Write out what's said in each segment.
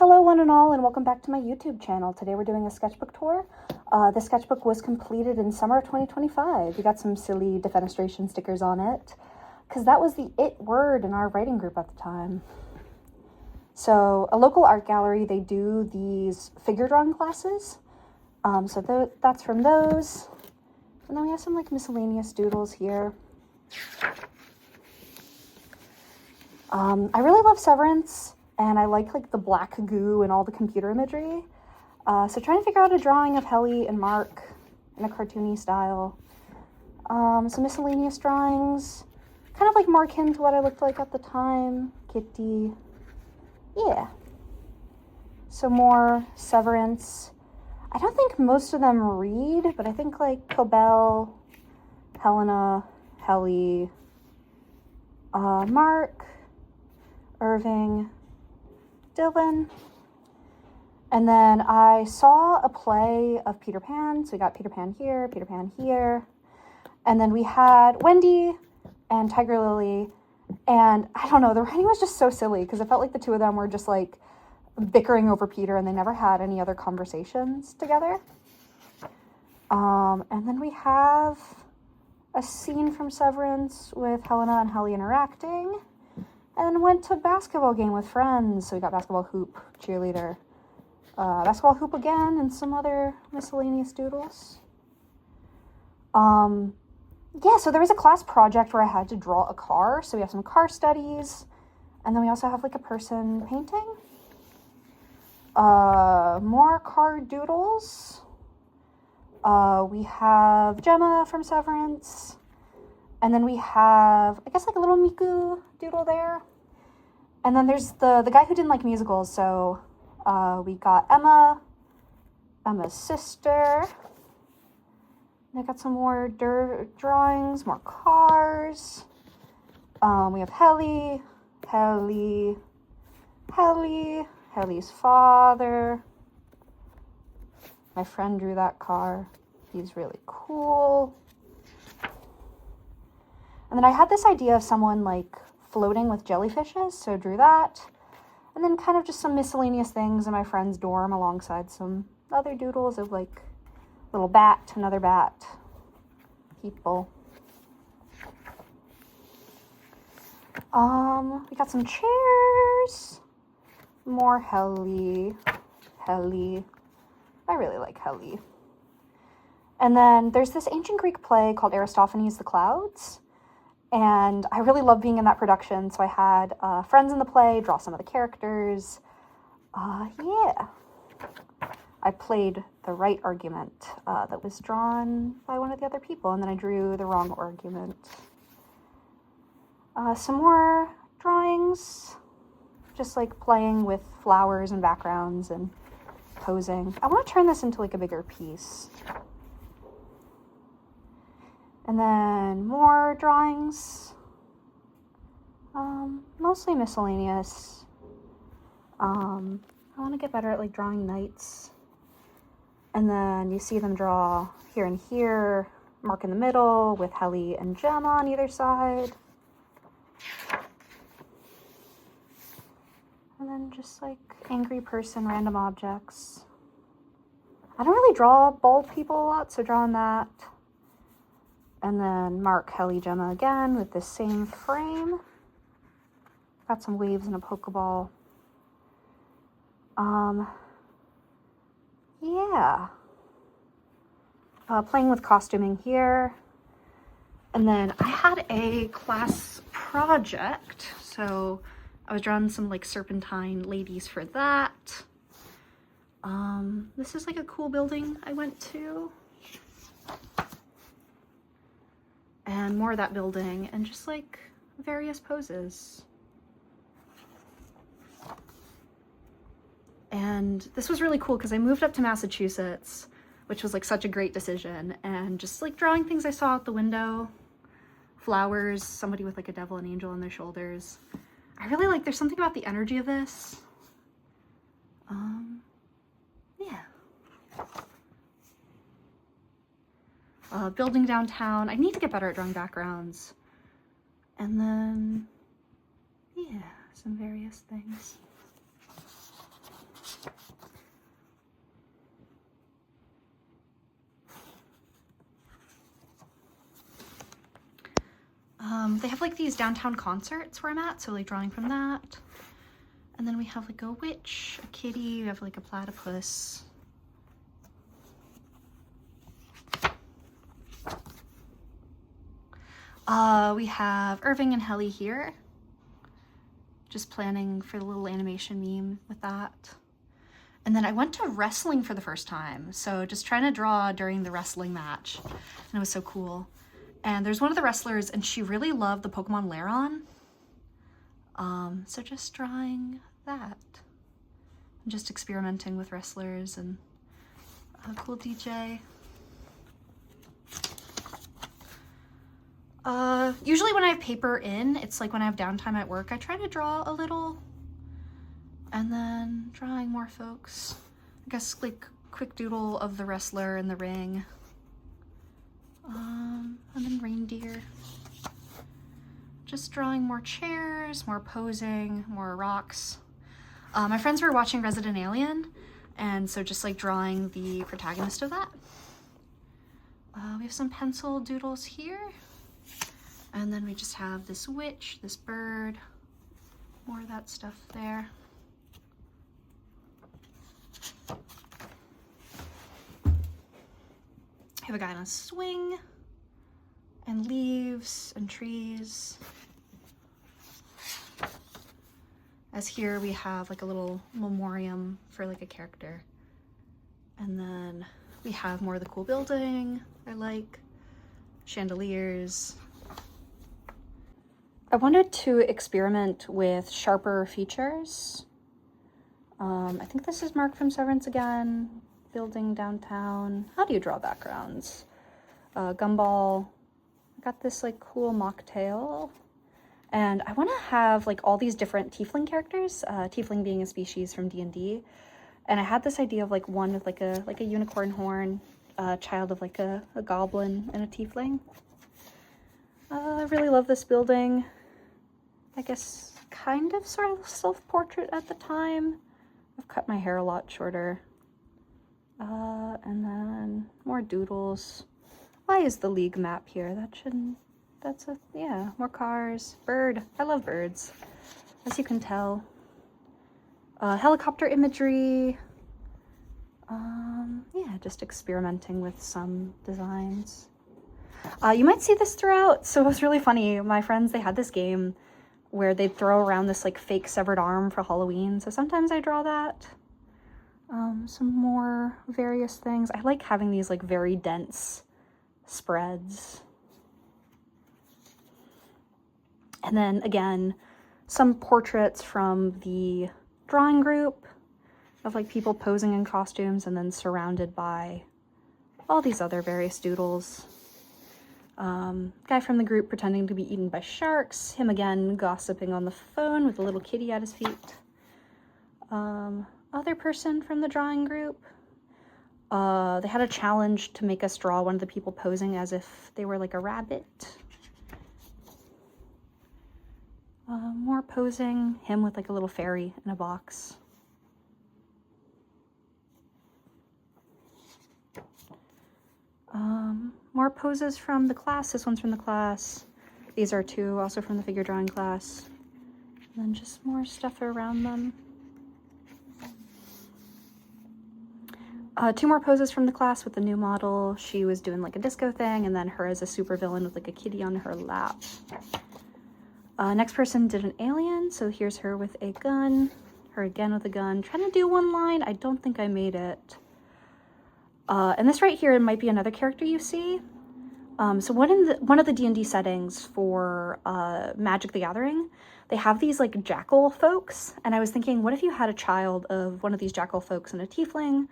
Hello one and all, and welcome back to my YouTube channel. Today we're doing a sketchbook tour. The sketchbook was completed in summer of 2025. We got some silly defenestration stickers on it because that was the it word in our writing group at the time. So a local art gallery, they do these figure drawing classes. That's from those. And then we have some like miscellaneous doodles here. I really love Severance. And I like the black goo and all the computer imagery. So trying to figure out a drawing of Helly and Mark in a cartoony style. Some miscellaneous drawings. Kind of like more akin to what I looked like at the time. Kitty. Yeah. So more Severance. I don't think most of them read, but I think like Cobell, Helena, Helly, Mark, Irving, Dylan. And then I saw a play of Peter Pan. So we got Peter Pan here, Peter Pan here. And then we had Wendy and Tiger Lily. And I don't know, the writing was just so silly because it felt like the two of them were just like bickering over Peter and they never had any other conversations together. And then we have a scene from Severance with Helena and Helly interacting. And then went to basketball game with friends. So we got basketball hoop, cheerleader, basketball hoop again, and some other miscellaneous doodles. Yeah, so there was a class project where I had to draw a car. So we have some car studies. And then we also have like a person painting. More car doodles. We have Gemma from Severance. And then we have, I guess, like a little Miku doodle there. And then there's the guy who didn't like musicals. So we got Emma's sister. I got some more drawings, more cars. We have Helly's father. My friend drew that car. He's really cool. And then I had this idea of someone like floating with jellyfishes, so drew that. And then kind of just some miscellaneous things in my friend's dorm alongside some other doodles of like little bat, another bat, people. We got some chairs, more Helly. I really like Helly. And then there's this ancient Greek play called Aristophanes' The Clouds. And I really love being in that production, so I had friends in the play draw some of the characters. Yeah. I played the right argument that was drawn by one of the other people, and then I drew the wrong argument. Some more drawings, just like playing with flowers and backgrounds and posing. I want to turn this into like a bigger piece. And then more drawings, mostly miscellaneous. I want to get better at like drawing knights. And then you see them draw here and here, Mark in the middle with Helly and Gemma on either side. And then just like angry person, random objects. I don't really draw bald people a lot, so drawing that. And then Mark, Helly, Gemma again with the same frame. Got some waves and a Pokeball. Yeah. Playing with costuming here. And then I had a class project. So I was drawing some like serpentine ladies for that. This is like a cool building I went to. And more of that building, and just like various poses. And this was really cool because I moved up to Massachusetts, which was like such a great decision, and just like drawing things I saw out the window, flowers, somebody with like a devil and angel on their shoulders. I really like, there's something about the energy of this. Yeah. Building downtown. I need to get better at drawing backgrounds. And then, yeah, some various things. They have like these downtown concerts where I'm at, so like drawing from that. And then we have like a witch, a kitty, we have like a platypus. We have Irving and Helly here. Just planning for the little animation meme with that. And then I went to wrestling for the first time. So just trying to draw during the wrestling match. And it was so cool. And there's one of the wrestlers and she really loved the Pokemon Lairon. So just drawing that. And just experimenting with wrestlers and a cool DJ. Usually when I have paper in, it's like when I have downtime at work, I try to draw a little and then drawing more folks. I guess like quick doodle of the wrestler in the ring. And then reindeer. Just drawing more chairs, more posing, more rocks. My friends were watching Resident Alien, and so just like drawing the protagonist of that. We have some pencil doodles here. And then we just have this witch, this bird, more of that stuff there. I have a guy on a swing, and leaves, and trees. As here we have like a little memoriam for like a character. And then we have more of the cool building I like, chandeliers. I wanted to experiment with sharper features. I think this is Mark from Severance again, building downtown. How do you draw backgrounds? Gumball. I got this like cool mocktail. And I want to have like all these different tiefling characters, tiefling being a species from D&D. And I had this idea of like one with like a unicorn horn, child of like a goblin and a tiefling. I really love this building. I guess kind of sort of self-portrait at the time. I've cut my hair a lot shorter. And then more doodles. Why is the league map here? Yeah, more cars. Bird. I love birds, as you can tell. Helicopter imagery. Yeah, just experimenting with some designs. You might see this throughout. So it was really funny. My friends, they had this game where they'd throw around this like fake severed arm for Halloween. So sometimes I draw that. Some more various things. I like having these like very dense spreads. And then again, some portraits from the drawing group of like people posing in costumes and then surrounded by all these other various doodles. Guy from the group pretending to be eaten by sharks. Him again gossiping on the phone with a little kitty at his feet. Other person from the drawing group. They had a challenge to make us draw one of the people posing as if they were like a rabbit. More posing. Him with like a little fairy in a box. More poses from the class. This one's from the class. These are two also from the figure drawing class. And then just more stuff around them. Two more poses from the class with the new model. She was doing like a disco thing, and then her as a supervillain with like a kitty on her lap. Next person did an alien, so here's her with a gun. Her again with a gun. Trying to do one line. I don't think I made it. And this right here might be another character you see. So one of the D&D settings for Magic the Gathering, they have these like jackal folks. And I was thinking, what if you had a child of one of these jackal folks and a tiefling?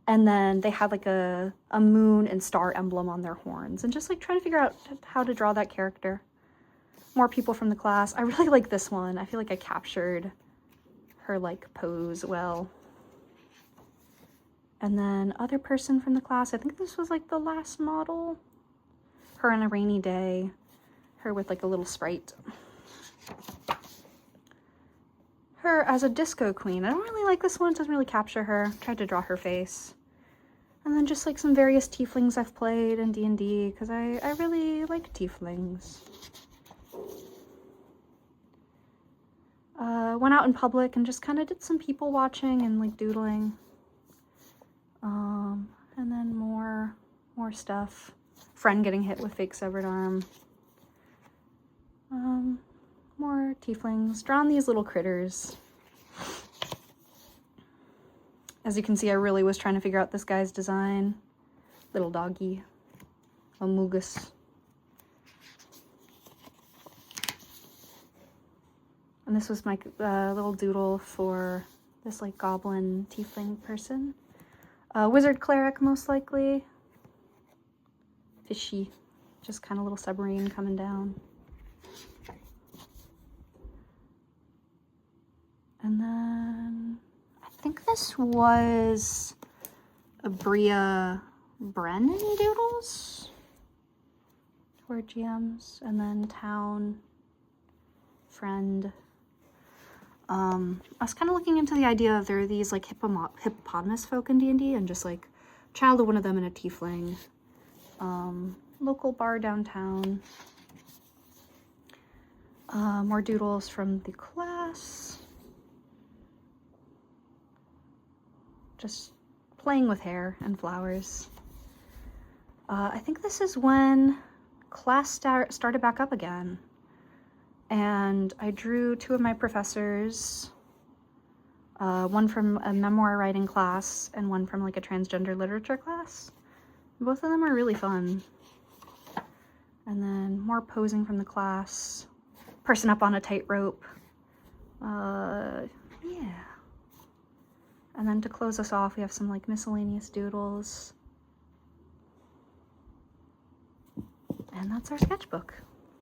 And then they had like a moon and star emblem on their horns. And just like trying to figure out how to draw that character. More people from the class. I really like this one. I feel like I captured her like pose well. And then other person from the class, I think this was like the last model. Her on a rainy day. Her with like a little sprite. Her as a disco queen. I don't really like this one. It doesn't really capture her. Tried to draw her face. And then just like some various tieflings I've played in D&D because I really like tieflings. Went out in public and just kind of did some people watching and like doodling. And then more stuff. Friend getting hit with fake severed arm. More tieflings. Drawn these little critters. As you can see, I really was trying to figure out this guy's design. Little doggy. A Moogus. And this was my little doodle for this like goblin tiefling person. Wizard cleric, most likely. Fishy. Just kind of little submarine coming down. And then I think this was a Bria Brennan doodles for GMs. And then town, friend. I was kind of looking into the idea of there are these like hippopotamus folk in D&D, and just like child of one of them in a tiefling. Local bar downtown. More doodles from the class. Just playing with hair and flowers. I think this is when class started back up again. And I drew two of my professors, one from a memoir writing class and one from like a transgender literature class. Both of them are really fun. And then more posing from the class. Person up on a tightrope. Yeah. And then to close us off, we have some like miscellaneous doodles. And that's our sketchbook.